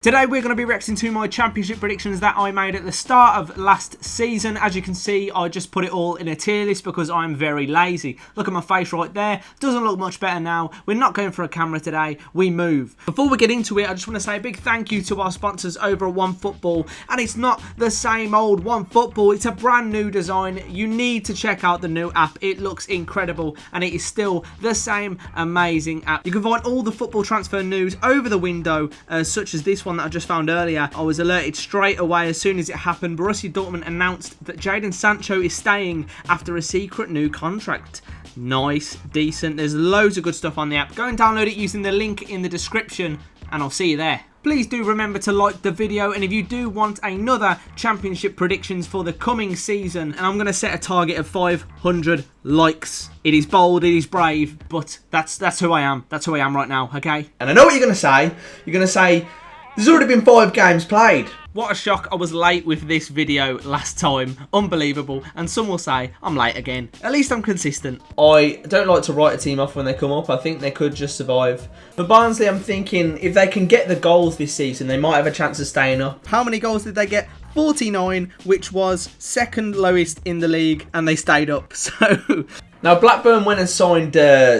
Today we're going to be reacting to my championship predictions that I made at the start of last season. As you can see, I just put it all in a tier list because I'm very lazy. Look at my face right there. Doesn't look much better now. We're not going for a camera today. We move. Before we get into it, I just want to say a big thank you to our sponsors over at OneFootball. And it's not the same old OneFootball. It's a brand new design. You need to check out the new app. It looks incredible and it is still the same amazing app. You can find all the football transfer news over the window, such as this one that I just found earlier. I was alerted straight away as soon as it happened. Borussia Dortmund announced that Jadon Sancho is staying after a secret new contract. Nice, decent. There's loads of good stuff on the app. Go and download it using the link in the description and I'll see you there. Please do remember to like the video, and if you do want another championship predictions for the coming season, and I'm going to set a target of 500 likes. It is bold, it is brave, but that's who I am. That's who I am right now, okay? And I know what you're going to say. You're going to say, there's already been 5 games played. What a shock, I was late with this video last time. Unbelievable. And some will say, I'm late again. At least I'm consistent. I don't like to write a team off when they come up. I think they could just survive. For Barnsley, I'm thinking if they can get the goals this season, they might have a chance of staying up. How many goals did they get? 49, which was second lowest in the league, and they stayed up. So now Blackburn went and signed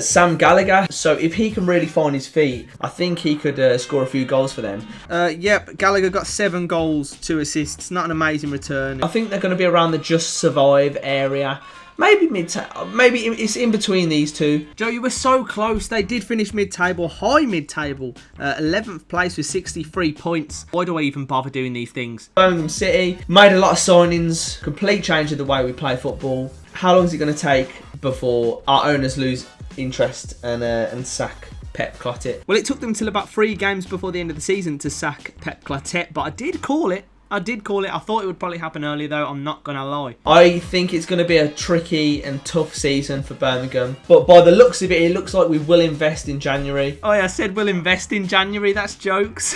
Sam Gallagher, so if he can really find his feet, I think he could score a few goals for them. Yep, Gallagher got 7 goals, 2 assists. Not an amazing return. I think they're going to be around the just survive area. Maybe maybe it's in between these two. Joe, you were so close. They did finish mid-table, high mid-table, 11th place with 63 points. Why do I even bother doing these things? Birmingham City made a lot of signings, complete change of the way we play football. How long is it going to take before our owners lose interest and sack Pep Clotet? Well, it took them till about 3 games before the end of the season to sack Pep Clotet, but I did call it. I thought it would probably happen earlier, though. I'm not going to lie. I think it's going to be a tricky and tough season for Birmingham. But by the looks of it, it looks like we will invest in January. Oh, yeah, I said we'll invest in January. That's jokes.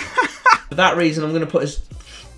For that reason, I'm going to put us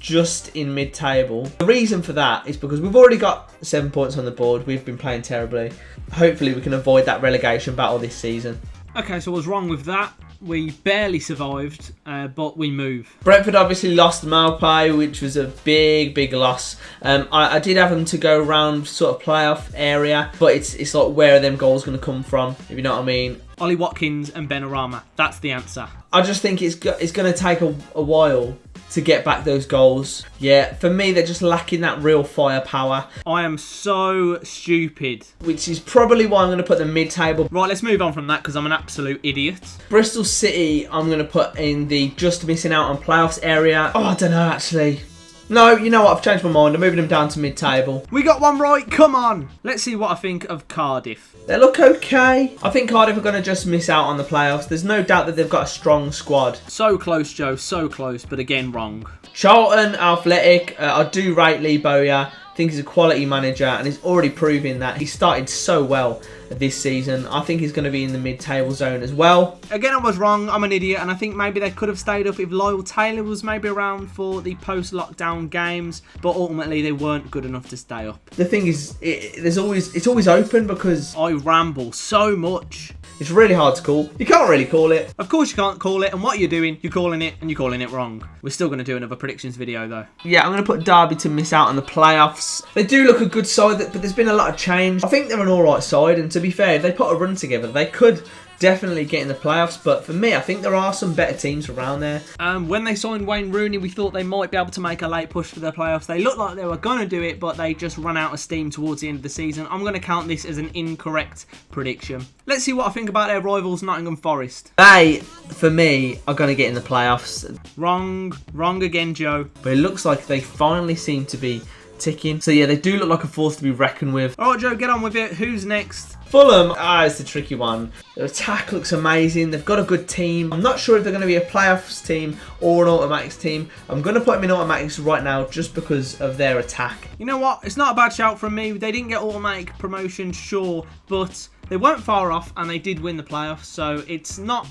just in mid-table. The reason for that is because we've already got 7 points on the board. We've been playing terribly. Hopefully, we can avoid that relegation battle this season. Okay, so I was wrong with that. We barely survived, but we move. Brentford obviously lost Maupay, which was a big loss. I did have them to go around sort of playoff area, but it's like, where are them goals going to come from, if you know what I mean? Ollie Watkins and Benrahma. That's the answer. I just think it's going to take a while to get back those goals. Yeah, for me, they're just lacking that real firepower. I am so stupid. Which is probably why I'm going to put them mid-table. Right, let's move on from that because I'm an absolute idiot. Bristol City, I'm going to put in the just missing out on playoffs area. Oh, I don't know, actually. No, you know what? I've changed my mind. I'm moving them down to mid-table. We got one right. Come on. Let's see what I think of Cardiff. They look okay. I think Cardiff are going to just miss out on the playoffs. There's no doubt that they've got a strong squad. So close, Joe. So close. But again, wrong. Charlton Athletic. I do rate Lee Bowyer. I think he's a quality manager and he's already proving that. He started so well this season. I think he's going to be in the mid-table zone as well. Again, I was wrong. I'm an idiot, and I think maybe they could have stayed up if Lyle Taylor was maybe around for the post-lockdown games, but ultimately they weren't good enough to stay up. The thing is, it's always open because I ramble so much. It's really hard to call. You can't really call it. Of course you can't call it, and what you're doing, you're calling it, and you're calling it wrong. We're still going to do another predictions video, though. Yeah, I'm going to put Derby to miss out on the playoffs. They do look a good side, but there's been a lot of change. I think they're an alright side, and to be fair, if they put a run together, they could definitely get in the playoffs. But for me, I think there are some better teams around there. When they signed Wayne Rooney, we thought they might be able to make a late push for the playoffs. They looked like they were going to do it, but they just ran out of steam towards the end of the season. I'm going to count this as an incorrect prediction. Let's see what I think about their rivals, Nottingham Forest. They, for me, are going to get in the playoffs. Wrong. Wrong again, Joe. But it looks like they finally seem to be ticking. So yeah, they do look like a force to be reckoned with. All right, Joe, get on with it. Who's next? Fulham, it's a tricky one. Their attack looks amazing. They've got a good team. I'm not sure if they're going to be a playoffs team or an automatics team. I'm going to put them in automatics right now just because of their attack. You know what? It's not a bad shout from me. They didn't get automatic promotion, sure, but they weren't far off and they did win the playoffs. So it's not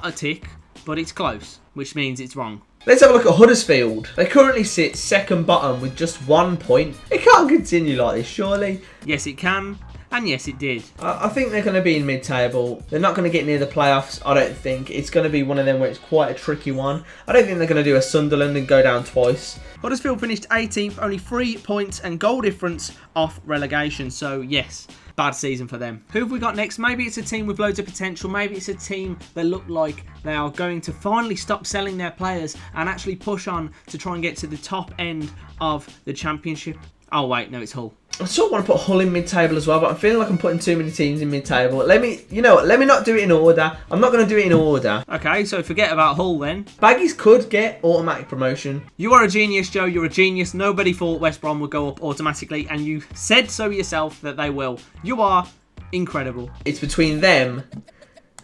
a tick, but it's close, which means it's wrong. Let's have a look at Huddersfield. They currently sit second bottom with just 1 point. It can't continue like this, surely. Yes, it can. And yes, it did. I think they're going to be in mid-table. They're not going to get near the playoffs, I don't think. It's going to be one of them where it's quite a tricky one. I don't think they're going to do a Sunderland and go down twice. Huddersfield finished 18th, only 3 points and goal difference off relegation. So, yes, bad season for them. Who have we got next? Maybe it's a team with loads of potential. Maybe it's a team that look like they are going to finally stop selling their players and actually push on to try and get to the top end of the Championship. Oh, wait, no, it's Hull. I sort of want to put Hull in mid-table as well, but I'm feeling like I'm putting too many teams in mid-table. Let me not do it in order. I'm not going to do it in order. Okay, so forget about Hull then. Baggies could get automatic promotion. You are a genius, Joe. You're a genius. Nobody thought West Brom would go up automatically, and you said so yourself that they will. You are incredible. It's between them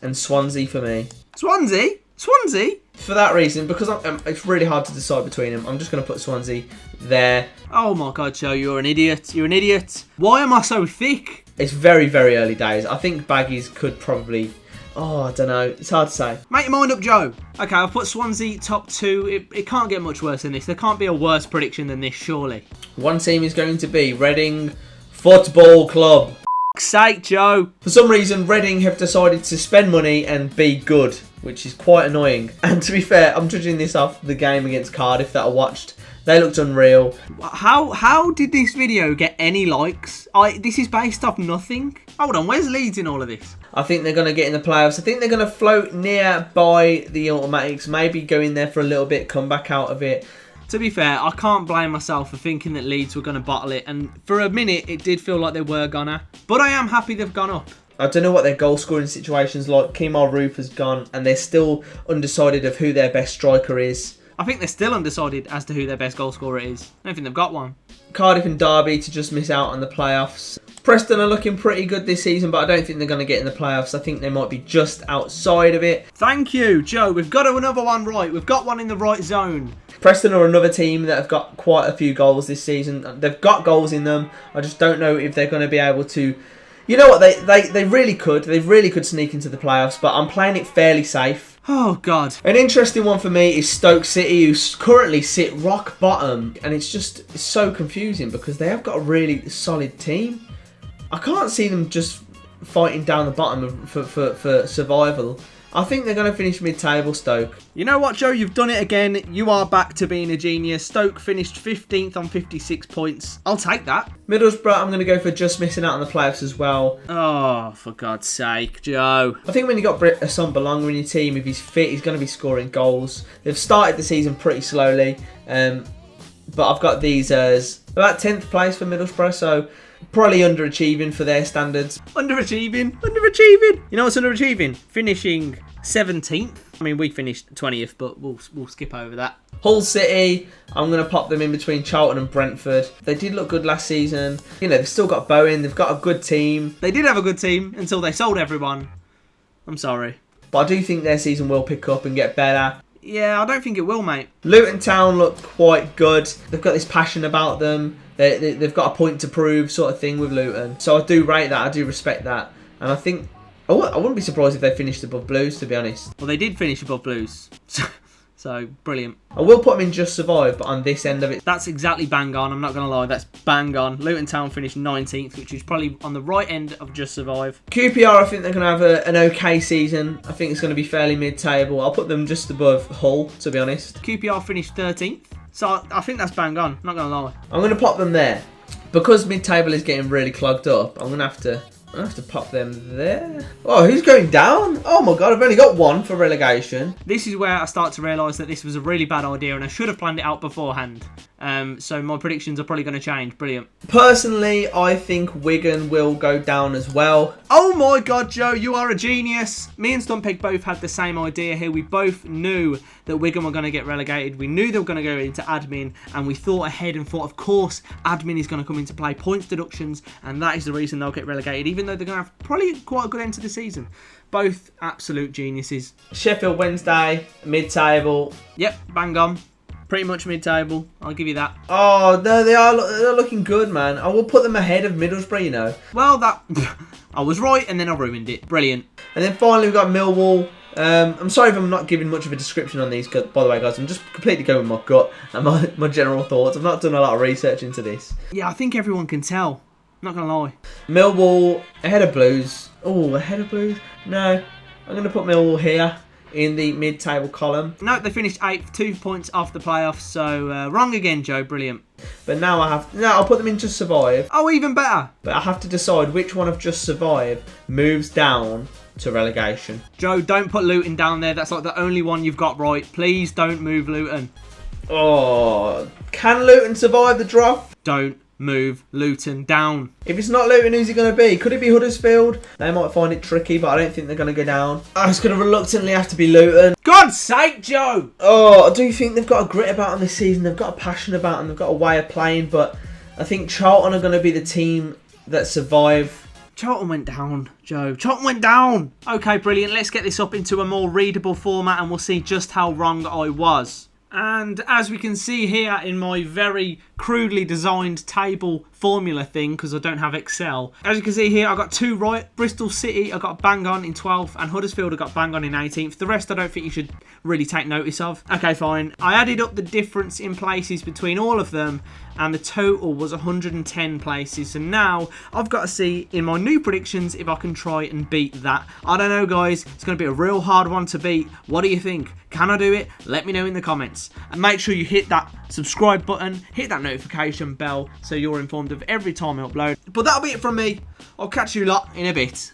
and Swansea for me. Swansea? Swansea? For that reason, because it's really hard to decide between them, I'm just going to put Swansea there. Oh my God, Joe, you're an idiot. You're an idiot. Why am I so thick? It's very, very early days. I think Baggies could probably... Oh, I don't know. It's hard to say. Make your mind up, Joe. Okay, I've put Swansea top 2. It can't get much worse than this. There can't be a worse prediction than this, surely. One team is going to be Reading Football Club. Sake, Joe. For some reason, Reading have decided to spend money and be good, which is quite annoying. And to be fair, I'm judging this off the game against Cardiff that I watched. They looked unreal. How did this video get any likes? This is based off nothing. Hold on, where's Leeds in all of this? I think they're going to get in the playoffs. I think they're going to float nearby the automatics. Maybe go in there for a little bit, come back out of it. To be fair, I can't blame myself for thinking that Leeds were going to bottle it. And for a minute, it did feel like they were gonna. But I am happy they've gone up. I don't know what their goal scoring situation's like. Kemar Roof has gone and they're still undecided of who their best striker is. I think they're still undecided as to who their best goal scorer is. I don't think they've got one. Cardiff and Derby to just miss out on the playoffs. Preston are looking pretty good this season, but I don't think they're going to get in the playoffs. I think they might be just outside of it. Thank you, Joe. We've got another one right. We've got one in the right zone. Preston are another team that have got quite a few goals this season. They've got goals in them. I just don't know if they're going to be able to... You know what? They really could. They really could sneak into the playoffs, but I'm playing it fairly safe. Oh, God. An interesting one for me is Stoke City, who currently sit rock bottom. And it's so confusing because they have got a really solid team. I can't see them just fighting down the bottom for survival. I think they're going to finish mid-table, Stoke. You know what, Joe? You've done it again. You are back to being a genius. Stoke finished 15th on 56 points. I'll take that. Middlesbrough, I'm going to go for just missing out on the playoffs as well. Oh, for God's sake, Joe. I think when you've got a son Belonga in your team, if he's fit, he's going to be scoring goals. They've started the season pretty slowly, but I've got these as about 10th place for Middlesbrough, so... Probably underachieving for their standards. Underachieving? Underachieving? You know what's underachieving? Finishing 17th. I mean, we finished 20th, but we'll skip over that. Hull City, I'm going to pop them in between Charlton and Brentford. They did look good last season. You know, they've still got Bowen. They've got a good team. They did have a good team until they sold everyone. I'm sorry. But I do think their season will pick up and get better. Yeah, I don't think it will, mate. Luton Town look quite good. They've got this passion about them. They've got a point to prove sort of thing with Luton. So I do rate that. I do respect that. And I think... I wouldn't be surprised if they finished above Blues, to be honest. Well, they did finish above Blues. So, brilliant. I will put them in just survive, but on this end of it... That's exactly bang on. I'm not going to lie. That's bang on. Luton Town finished 19th, which is probably on the right end of just survive. QPR, I think they're going to have an okay season. I think it's going to be fairly mid-table. I'll put them just above Hull, to be honest. QPR finished 13th. So, I think that's bang on. Not going to lie. I'm going to pop them there. Because mid-table is getting really clogged up, I'm going to have to pop them there. Oh, who's going down? Oh my God, I've only got one for relegation. This is where I start to realise that this was a really bad idea and I should have planned it out beforehand. So my predictions are probably going to change. Brilliant. Personally, I think Wigan will go down as well. Oh my God, Joe, you are a genius. Me and Stumpeg both had the same idea here. We both knew that Wigan were going to get relegated. We knew they were going to go into admin and we thought ahead and thought, of course, admin is going to come into play, points deductions, and that is the reason they'll get relegated, even though they're going to have probably quite a good end to the season. Both absolute geniuses. Sheffield Wednesday, mid-table. Yep, bang on. Pretty much mid-table. I'll give you that. Oh, no, they're looking good, man. I will put them ahead of Middlesbrough, you know. Well, that... I was right, and then I ruined it. Brilliant. And then finally, we've got Millwall. I'm sorry if I'm not giving much of a description on these, by the way, guys. I'm just completely going with my gut and my general thoughts. I've not done a lot of research into this. Yeah, I think everyone can tell. Not going to lie. Millwall ahead of Blues. Oh, ahead of Blues? No. I'm going to put Millwall here in the mid-table column. No, they finished 8th, 2 points off the playoffs. So wrong again, Joe. Brilliant. But now I'll put them in Just Survive. Oh, even better. But I have to decide which one of Just Survive moves down to relegation. Joe, don't put Luton down there. That's like the only one you've got right. Please don't move Luton. Oh, can Luton survive the drop? Don't move Luton down. If it's not Luton, who's it going to be? Could it be Huddersfield? They might find it tricky, but I don't think they're going to go down. Oh, it's going to reluctantly have to be Luton. God's sake, Joe! Oh, I do think they've got a grit about them this season. They've got a passion about them. They've got a way of playing, but I think Charlton are going to be the team that survive. Charlton went down, Joe. Charlton went down! Okay, brilliant. Let's get this up into a more readable format and we'll see just how wrong I was. And as we can see here in my very crudely designed table formula thing, because I don't have Excel. As you can see here, I got 2 right. Bristol City I got bang on in 12th and Huddersfield I got bang on in 18th. The rest I don't think you should really take notice of. Okay, fine. I added up the difference in places between all of them and the total was 110 places. So now I've got to see in my new predictions if I can try and beat that. I don't know, guys. It's going to be a real hard one to beat. What do you think? Can I do it? Let me know in the comments. And make sure you hit that subscribe button, hit that notification bell so you're informed of every time I upload. But that'll be it from me. I'll catch you lot in a bit.